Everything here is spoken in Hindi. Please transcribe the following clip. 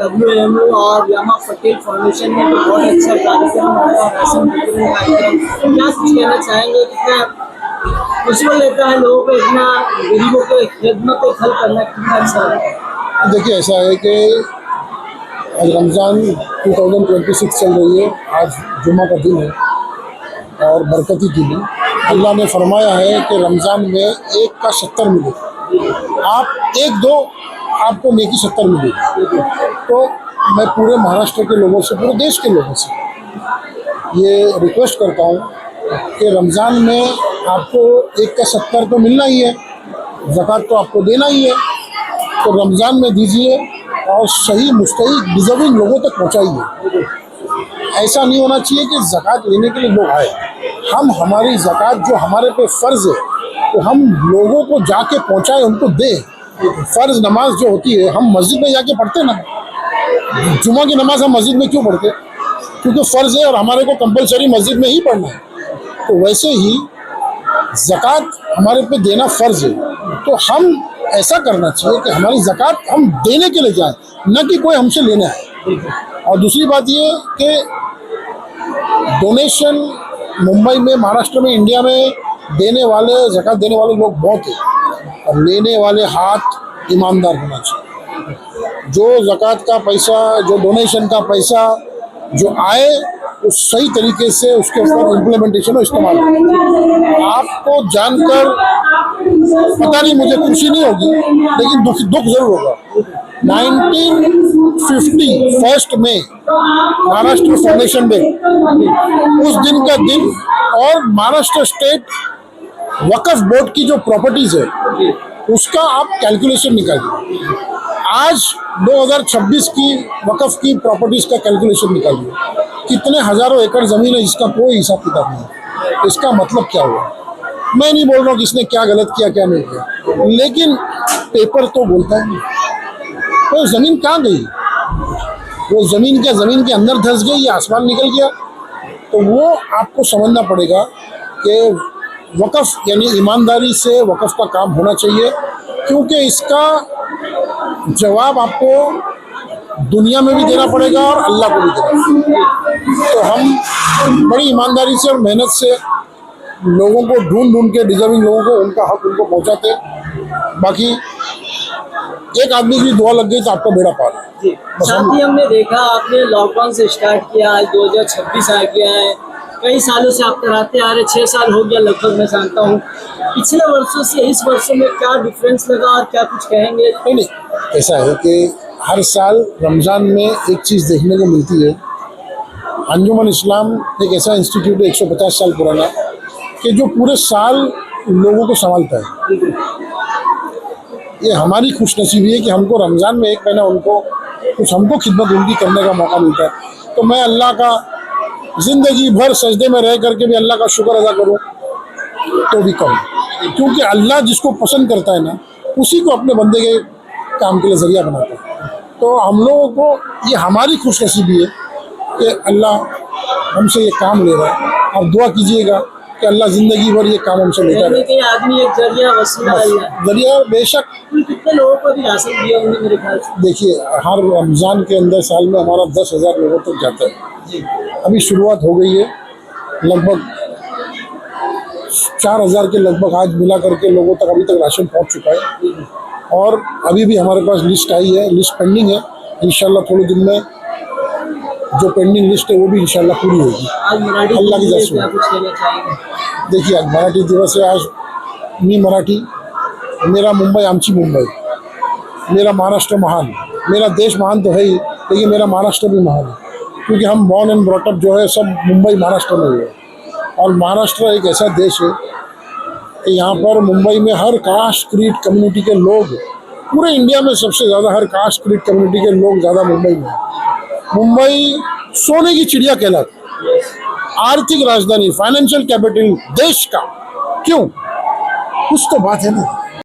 WMO और यामा पटेल फाउंडेशन ने भी बहुत अच्छा कार्यक्रम और राशन वितरण कार्यक्रम, क्या कुछ कहना चाहेंगे? कितना मुश्किल रहता है लोगों को इतना गरीबों के खिदमत हल करना, कितना अच्छा है? देखिए, ऐसा है कि आज रमज़ान 2026 चल रही है। आज जुम्मा का दिन है और बरकती दिन है। अल्लाह ने फरमाया है कि रमज़ान में एक का 70 मिले, आप एक दो आपको नेकी 70 मिलेगी। तो मैं पूरे महाराष्ट्र के लोगों से, पूरे देश के लोगों से ये रिक्वेस्ट करता हूँ कि रमज़ान में आपको एक का 70 तो मिलना ही है, ज़कात तो आपको देना ही है, तो रमज़ान में दीजिए और सही मुस्तहिक डिज़र्विंग लोगों तक पहुँचाइए। ऐसा नहीं होना चाहिए कि ज़कात लेने के लिए लोग आए, हम हमारी ज़कात जो हमारे पे फ़र्ज़ है तो हम लोगों को जाके पहुँचाएं, उनको दें। फ़र्ज़ नमाज जो होती है हम मस्जिद में जाके पढ़ते ना, जुमा की नमाज हम मस्जिद में क्यों पढ़ते? क्योंकि फ़र्ज़ है और हमारे को कंपलसरी मस्जिद में ही पढ़ना है। तो वैसे ही ज़कात हमारे पे देना फ़र्ज़ है, तो हम ऐसा करना चाहिए कि हमारी ज़कात हम देने के लिए जाएं, न कि कोई हमसे लेने आए। और दूसरी बात ये कि डोनेशन मुंबई में, महाराष्ट्र में, इंडिया में देने वाले, ज़कात देने वाले लोग बहुत हैं और लेने वाले हाथ ईमानदार होना चाहिए। जो ज़कात का पैसा, जो डोनेशन का पैसा जो आए, उस सही तरीके से उसके ऊपर इम्प्लीमेंटेशन और इस्तेमाल हो। आपको जानकर पता नहीं, मुझे खुशी नहीं होगी लेकिन दुख ज़रूर होगा। 1950 1 मई महाराष्ट्र फाउंडेशन डे, उस दिन का दिन, और महाराष्ट्र स्टेट वक्फ बोर्ड की जो प्रॉपर्टीज है उसका आप कैलकुलेशन निकालिए। आज 2026 की वक्फ की प्रॉपर्टीज का कैलकुलेशन निकालिए, कितने हजारों एकड़ ज़मीन है जिसका कोई हिसाब किताब नहीं। इसका मतलब क्या हुआ? मैं नहीं बोल रहा हूँ कि इसने क्या गलत किया क्या नहीं किया, लेकिन पेपर तो बोलता है। तो ज़मीन कहाँ गई? वो ज़मीन क्या ज़मीन के अंदर धंस गई या आसमान निकल गया? तो वो आपको समझना पड़ेगा कि वक़्फ़ यानी ईमानदारी से वक़्फ़ का काम होना चाहिए, क्योंकि इसका जवाब आपको दुनिया में भी देना पड़ेगा और अल्लाह को भी देना पड़ेगा। तो हम बड़ी ईमानदारी से और मेहनत से लोगों को ढूंढ के, डिजर्विंग लोगों को उनका हक उनको पहुंचाते। बाकी एक आदमी की दुआ लग गई तो आपका बेड़ा पार है। साथ ही हमने देखा आपने लॉकडाउन से स्टार्ट किया, आज 2026 आ गया है, कई सालों से आप कराते आ रहे, 6 साल हो गया लगभग, मैं जानता हूँ। पिछले वर्षों से इस वर्षों में क्या डिफरेंस लगा और क्या कुछ कहेंगे? नहीं, ऐसा है कि हर साल रमज़ान में एक चीज़ देखने को मिलती है। अंजुमन इस्लाम एक ऐसा इंस्टीट्यूट है 150 साल पुराना, कि जो पूरे साल लोगों को संभालता है। ये हमारी खुशनसीबी है कि हमको रमज़ान में एक महीना उनको कुछ, हमको खिदमत उनकी करने का मौका मिलता है। तो मैं अल्लाह का ज़िंदगी भर सजदे में रह करके भी अल्लाह का शुक्र अदा करूँ तो भी कम, क्योंकि अल्लाह जिसको पसंद करता है ना, उसी को अपने बंदे के काम के लिए ज़रिया बनाता है। तो हम लोगों को ये हमारी खुशनसीबी है कि अल्लाह हमसे ये काम ले रहा है। आप दुआ कीजिएगा कि अल्लाह ज़िंदगी भर ये काम हमसे लेता रहे। आदमी एक जरिया बेशक। कितने लोगों को भी राशन दिया होंगे मेरे ख्याल से? देखिए, हर रमज़ान के अंदर साल में हमारा 10,000 लोगों तक जाता है। अभी शुरुआत हो गई है, लगभग 4,000 के लगभग आज मिला करके लोगों तक अभी तक राशन पहुंच चुका है। और अभी भी हमारे पास लिस्ट आई है, लिस्ट पेंडिंग है। इंशाल्लाह थोड़े दिन में जो पेंडिंग लिस्ट है वो भी इंशाल्लाह पूरी होगी, अल्लाह की जैसे। देखिए, आज मराठी दिवस है। आज मी मराठी, मेरा मुंबई आमची मुंबई, मेरा महाराष्ट्र महान, मेरा देश महान तो है ही, लेकिन मेरा महाराष्ट्र भी महान है, क्योंकि हम बॉर्न एंड ब्रॉट अप जो है सब मुंबई महाराष्ट्र में हुए। और महाराष्ट्र एक ऐसा देश है कि यहाँ पर मुंबई में हर कास्ट क्रीड कम्युनिटी के लोग, पूरे इंडिया में सबसे ज़्यादा हर कास्ट क्रीड कम्युनिटी के लोग ज़्यादा मुंबई में हैं। मुंबई सोने की चिड़िया कहलाती, आर्थिक राजधानी, फाइनेंशियल कैपिटल देश का। क्यों? कुछ तो बात है ना।